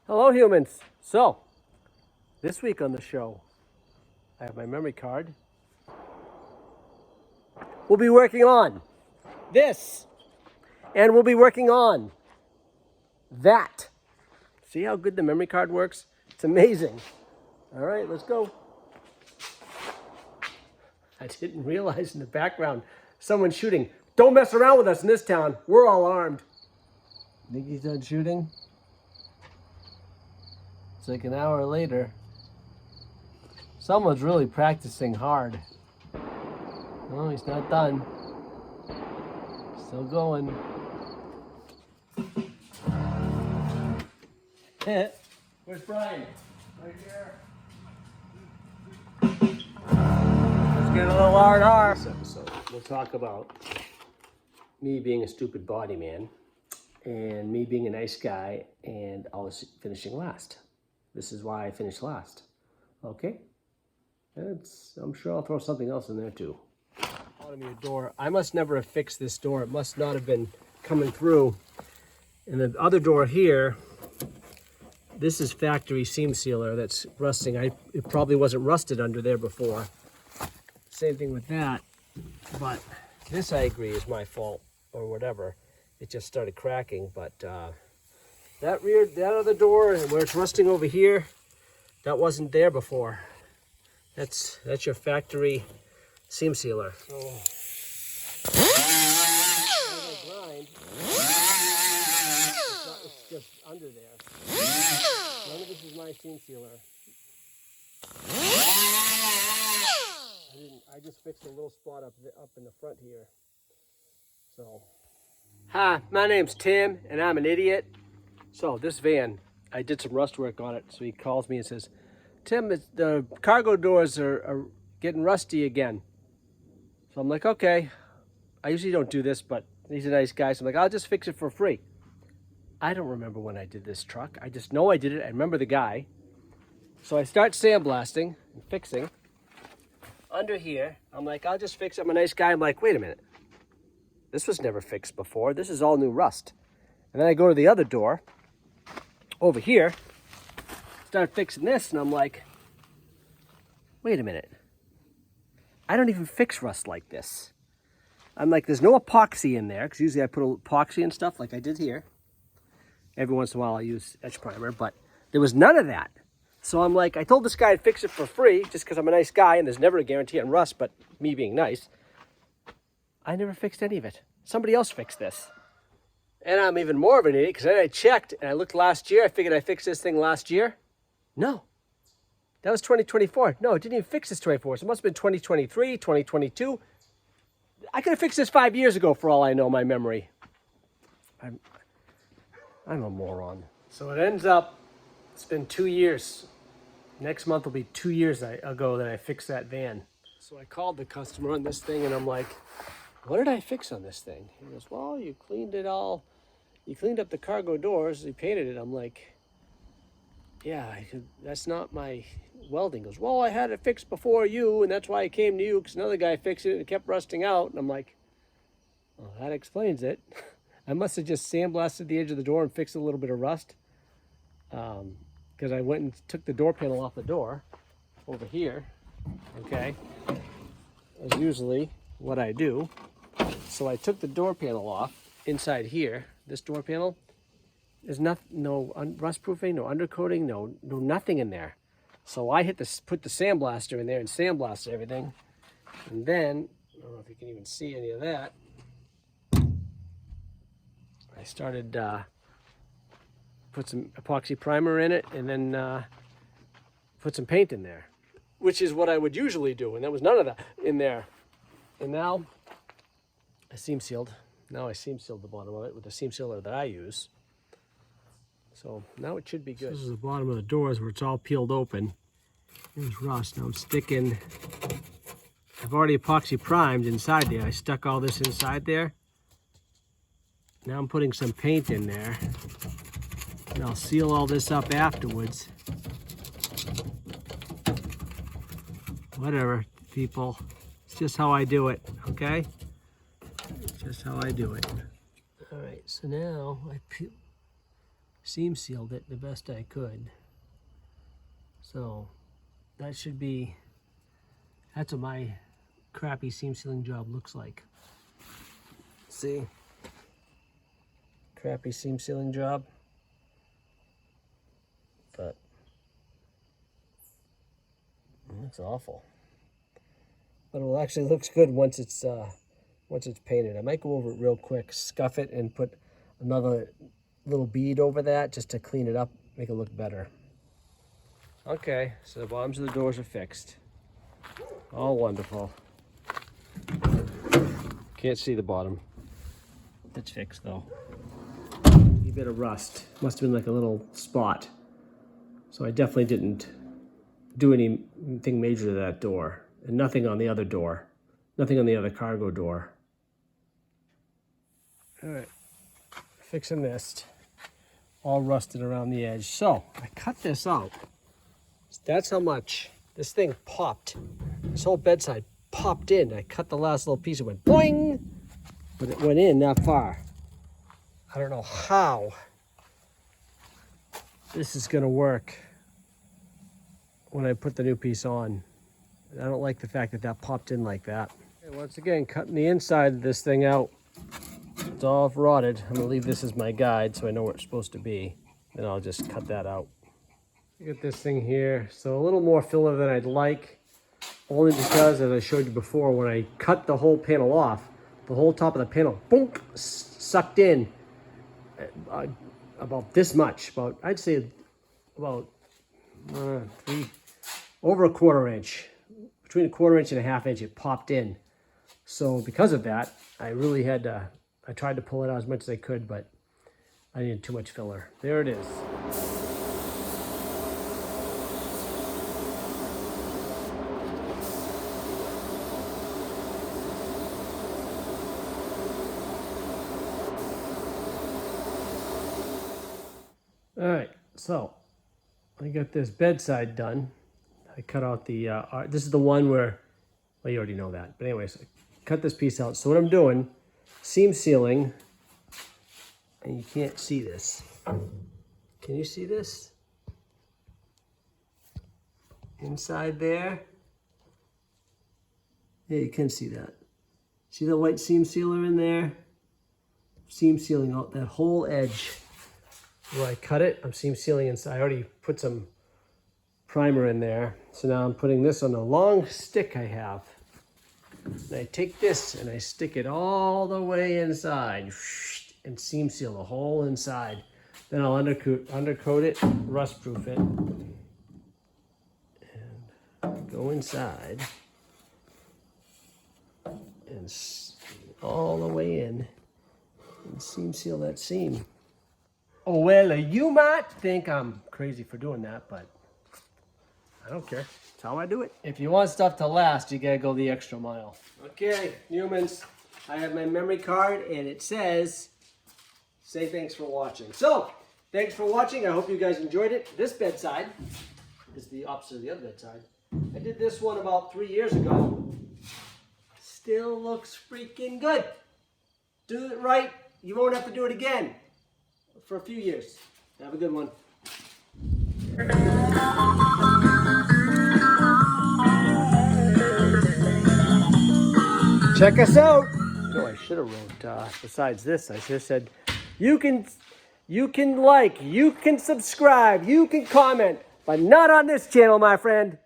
Hello, humans. So, this week on the show, I have my memory card. We'll be working on this, and we'll be working on that. See how good the memory card works? It's amazing. All right, let's go. I didn't realize in the background someone's shooting. Don't mess around with us in this town. We're all armed. Think he's done shooting? It's like an hour later. Someone's really practicing hard. No, he's not done. Still going. Where's Brian? Right here. Let's get a little R&R. This episode, we'll talk about me being a stupid body man and me being a nice guy and always finishing last. This is why I finished last. Okay? I'm sure I'll throw something else in there too. Me a door. I must never have fixed this door. It must not have been coming through. And the other door here, this is factory seam sealer that's rusting. It probably wasn't rusted under there before. Same thing with that. But this, I agree, is my fault or whatever. It just started cracking. But that other door and where it's rusting over here, that wasn't there before. That's your factory seam sealer. So grind. It's just under there. None of this is my seam sealer. I just fixed a little spot up in the front here. So, hi, my name's Tim, and I'm an idiot. So this van, I did some rust work on it. So he calls me and says, "Tim, the cargo doors are getting rusty again." So I'm like, okay. I usually don't do this, but he's a nice guy. So I'm like, I'll just fix it for free. I don't remember when I did this truck. I just know I did it. I remember the guy. So I start sandblasting and fixing. Under here, I'm like, I'll just fix it. I'm a nice guy. I'm like, wait a minute. This was never fixed before. This is all new rust. And then I go to the other door over here, start fixing this, and I'm like, wait a minute. I don't even fix rust like this. I'm like, there's no epoxy in there, because usually I put epoxy and stuff like I did here. Every once in a while I use etch primer, but there was none of that. So I'm like, I told this guy I'd fix it for free, just because I'm a nice guy, and there's never a guarantee on rust, but me being nice, I never fixed any of it. Somebody else fixed this. And I'm even more of an idiot, because then I checked, and I looked last year. I figured I fixed this thing last year. No. That was 2024. No, it didn't even fix this 24. So it must have been 2023, 2022. I could have fixed this 5 years ago for all I know, my memory. I'm a moron. So it ends up, it's been 2 years. Next month will be 2 years ago that I fixed that van. So I called the customer on this thing and I'm like, what did I fix on this thing? He goes, well, you cleaned it all. You cleaned up the cargo doors, you painted it. I'm like, yeah, that's not my welding. He goes, well, I had it fixed before you, and that's why I came to you, because another guy fixed it and it kept rusting out. And I'm like, well, that explains it. I must have just sandblasted the edge of the door and fixed a little bit of rust. Because I went and took the door panel off the door over here. Okay. That's usually what I do. So I took the door panel off inside here. This door panel. There's no rust proofing, no undercoating, no nothing in there. So I put the sandblaster in there and sandblasted everything. And then, I don't know if you can even see any of that. I started, put some epoxy primer in it and then put some paint in there, which is what I would usually do. And there was none of that in there. And now I seam sealed. Now I seam sealed the bottom of it with the seam sealer that I use. So now it should be good. This is the bottom of the doors where it's all peeled open. There's rust. Now I'm sticking, I've already epoxy primed inside there. I stuck all this inside there. Now I'm putting some paint in there. And I'll seal all this up afterwards. Whatever, people. It's just how I do it, okay? It's just how I do it. All right, so now I seam sealed it the best I could. So that should be, that's what my crappy seam sealing job looks like. See? Crappy seam sealing job. But it looks awful. But it actually looks good once it's painted. I might go over it real quick, scuff it, and put another little bead over that just to clean it up, make it look better. Okay, so the bottoms of the doors are fixed. All wonderful. Can't see the bottom. It's fixed though. A bit of rust. Must have been like a little spot. So I definitely didn't do anything major to that door. And nothing on the other door. Nothing on the other cargo door. All right, fixing this. All rusted around the edge. So I cut this out. That's how much this thing popped. This whole bedside popped in. I cut the last little piece. It went boing, but it went in that far. I don't know how this is gonna work when I put the new piece on. I don't like the fact that that popped in like that. Okay, once again, cutting the inside of this thing out. It's all rotted. I'm gonna leave this as my guide so I know where it's supposed to be. Then I'll just cut that out. Look at this thing here. So a little more filler than I'd like, only because, as I showed you before, when I cut the whole panel off, the whole top of the panel, boom, sucked in about this much. I'd say about over a quarter inch. Between a quarter inch and a half inch, it popped in. So because of that, I really had to, I tried to pull it out as much as I could, but I needed too much filler. There it is. All right, so I got this bedside done. I cut out the, this is the one where, well, you already know that. But anyways, I cut this piece out. So what I'm doing, seam sealing, and you can't see this. Can you see this? Inside there. Yeah, you can see that. See the white seam sealer in there? Seam sealing out that whole edge. Where I cut it, I'm seam sealing inside. I already put some primer in there. So now I'm putting this on a long stick I have. And I take this and I stick it all the way inside and seam seal the whole inside. Then I'll undercoat it, rust proof it, and go inside and all the way in and seam seal that seam. Oh, well, you might think I'm crazy for doing that, but I don't care. That's how I do it. If you want stuff to last, you gotta go the extra mile. Okay, humans, I have my memory card and it says, say thanks for watching. So, thanks for watching. I hope you guys enjoyed it. This bedside is the opposite of the other bedside. I did this one about 3 years ago. Still looks freaking good. Do it right. You won't have to do it again for a few years. Have a good one. Check us out. You know, I should have wrote, besides this, I should have said, you can like, you can subscribe, you can comment, but not on this channel, my friend.